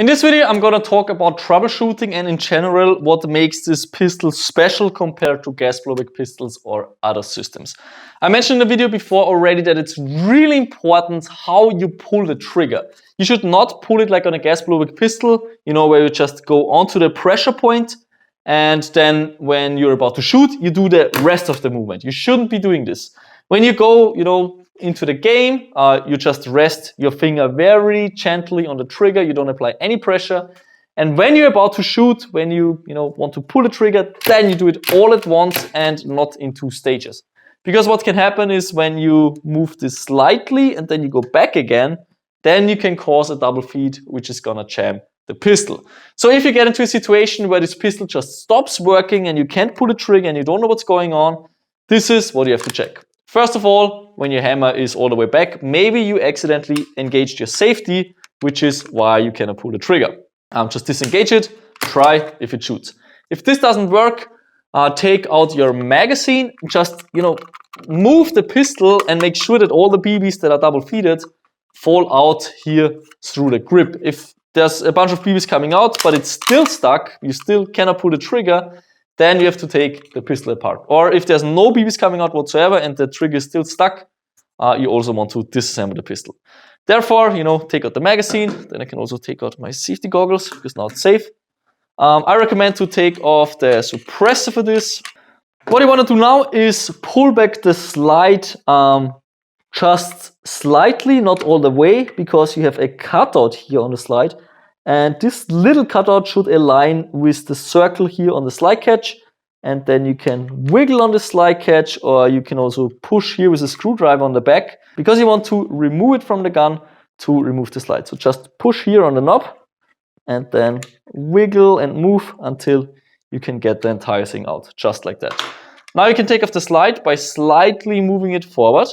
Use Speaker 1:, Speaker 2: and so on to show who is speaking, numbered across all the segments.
Speaker 1: In this video, I'm gonna talk about troubleshooting and in general, what makes this pistol special compared to gas blowback pistols or other systems. I mentioned in the video before already that it's really important how you pull the trigger. You should not pull it like on a gas blowback pistol, where you just go onto the pressure point and then when you're about to shoot, you do the rest of the movement. You shouldn't be doing this. When you go, into the game, you just rest your finger very gently on the trigger. You don't apply any pressure. And when you're about to shoot, when you want to pull the trigger, then you do it all at once and not in two stages. Because what can happen is when you move this slightly and then you go back again, then you can cause a double feed, which is gonna jam the pistol. So if you get into a situation where this pistol just stops working and you can't pull the trigger and you don't know what's going on, this is what you have to check. First of all, when your hammer is all the way back, maybe you accidentally engaged your safety, which is why you cannot pull the trigger. Just disengage it, try if it shoots. If this doesn't work, take out your magazine, just move the pistol and make sure that all the BBs that are double feeded fall out here through the grip. If there's a bunch of BBs coming out, but it's still stuck, you still cannot pull the trigger, then you have to take the pistol apart. Or if there's no BBs coming out whatsoever and the trigger is still stuck, you also want to disassemble the pistol. Therefore, take out the magazine. Then I can also take out my safety goggles because now it's safe. I recommend to take off the suppressor for this. What you want to do now is pull back the slide just slightly, not all the way, because you have a cutout here on the slide. And this little cutout should align with the circle here on the slide catch. And then you can wiggle on the slide catch, or you can also push here with a screwdriver on the back because you want to remove it from the gun to remove the slide. So just push here on the knob and then wiggle and move until you can get the entire thing out, just like that. Now you can take off the slide by slightly moving it forward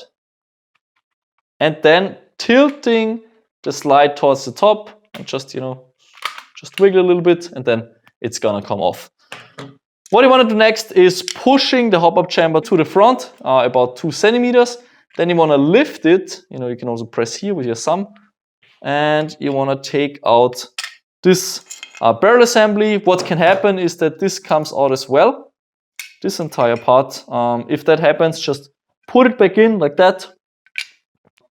Speaker 1: and then tilting the slide towards the top. And just wiggle a little bit and then it's gonna come off. What you want to do next is pushing the hop-up chamber to the front, about 2 centimeters. Then you want to lift it. You can also press here with your thumb. And you want to take out this barrel assembly. What can happen is that this comes out as well, this entire part. If that happens, just put it back in like that.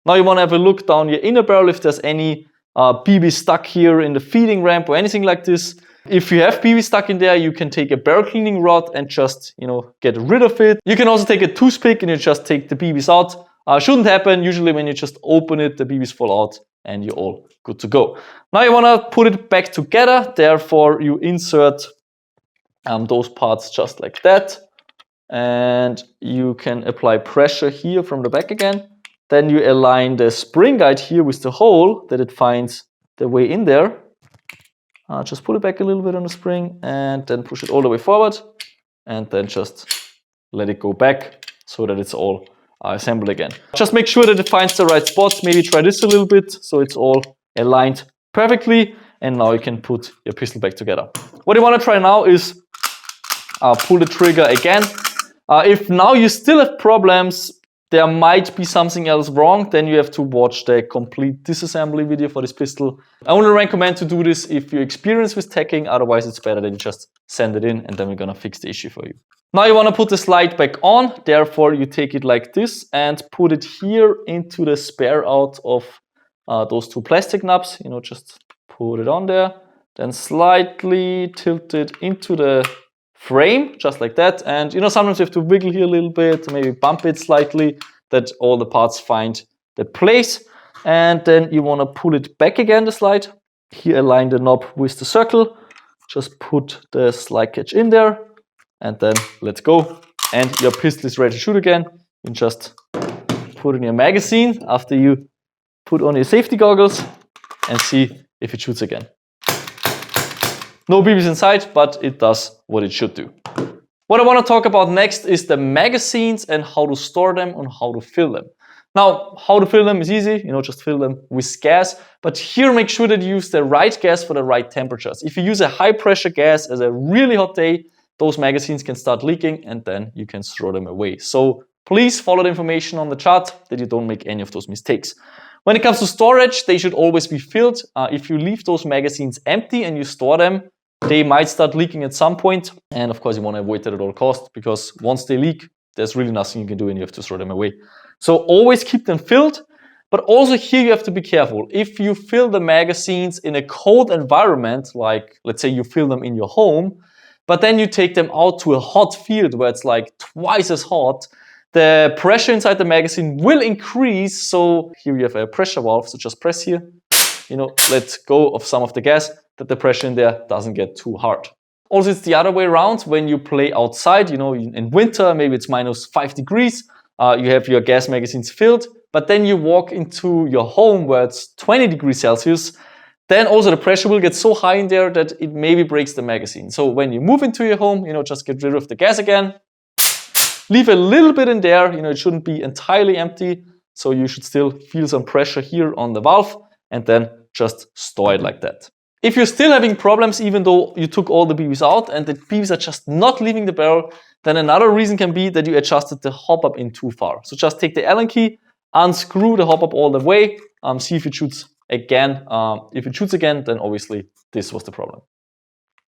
Speaker 1: Now you want to have a look down your inner barrel if there's any BB stuck here in the feeding ramp or anything like this. If you have BB stuck in there, you can take a barrel cleaning rod and just, get rid of it. You can also take a toothpick and you just take the BBs out. Shouldn't happen. Usually when you just open it, the BBs fall out and you're all good to go. Now you want to put it back together. Therefore, you insert those parts just like that. And you can apply pressure here from the back again. Then you align the spring guide here with the hole that it finds the way in there. Just pull it back a little bit on the spring and then push it all the way forward and then just let it go back so that it's all assembled again. Just make sure that it finds the right spots. Maybe try this a little bit so it's all aligned perfectly and now you can put your pistol back together. What you want to try now is pull the trigger again. If now you still have problems, there might be something else wrong, then you have to watch the complete disassembly video for this pistol. I only recommend to do this if you're experienced with tacking, otherwise it's better than just send it in and then we're gonna fix the issue for you. Now you wanna put the slide back on, therefore you take it like this and put it here into the spare out of those 2 plastic knobs. Just put it on there, then slightly tilt it into the frame, just like that. And sometimes you have to wiggle here a little bit, maybe bump it slightly, that all the parts find the place. And then you want to pull it back again, the slide. Here align the knob with the circle. Just put the slide catch in there and then let's go. And your pistol is ready to shoot again. You can just put in your magazine after you put on your safety goggles and see if it shoots again. No BBs inside, but it does what it should do. What I want to talk about next is the magazines and how to store them and how to fill them. Now, how to fill them is easy, just fill them with gas. But here, make sure that you use the right gas for the right temperatures. If you use a high pressure gas as a really hot day, those magazines can start leaking and then you can throw them away. So please follow the information on the chart that you don't make any of those mistakes. When it comes to storage, they should always be filled. If you leave those magazines empty and you store them, they might start leaking at some point. And of course, you want to avoid that at all costs, because once they leak, there's really nothing you can do and you have to throw them away. So always keep them filled. But also here you have to be careful. If you fill the magazines in a cold environment, like let's say you fill them in your home, but then you take them out to a hot field where it's like twice as hot, the pressure inside the magazine will increase. So here you have a pressure valve, so just press here, let go of some of the gas, that the pressure in there doesn't get too hard. Also, it's the other way around. When you play outside, in winter, maybe it's -5 degrees, you have your gas magazines filled, but then you walk into your home where it's 20 degrees Celsius, then also the pressure will get so high in there that it maybe breaks the magazine. So when you move into your home, just get rid of the gas again, leave a little bit in there, it shouldn't be entirely empty, so you should still feel some pressure here on the valve, and then just store it like that. If you're still having problems, even though you took all the BBs out and the BBs are just not leaving the barrel, then another reason can be that you adjusted the hop-up in too far. So just take the Allen key, unscrew the hop-up all the way, see if it shoots again. If it shoots again, then obviously this was the problem.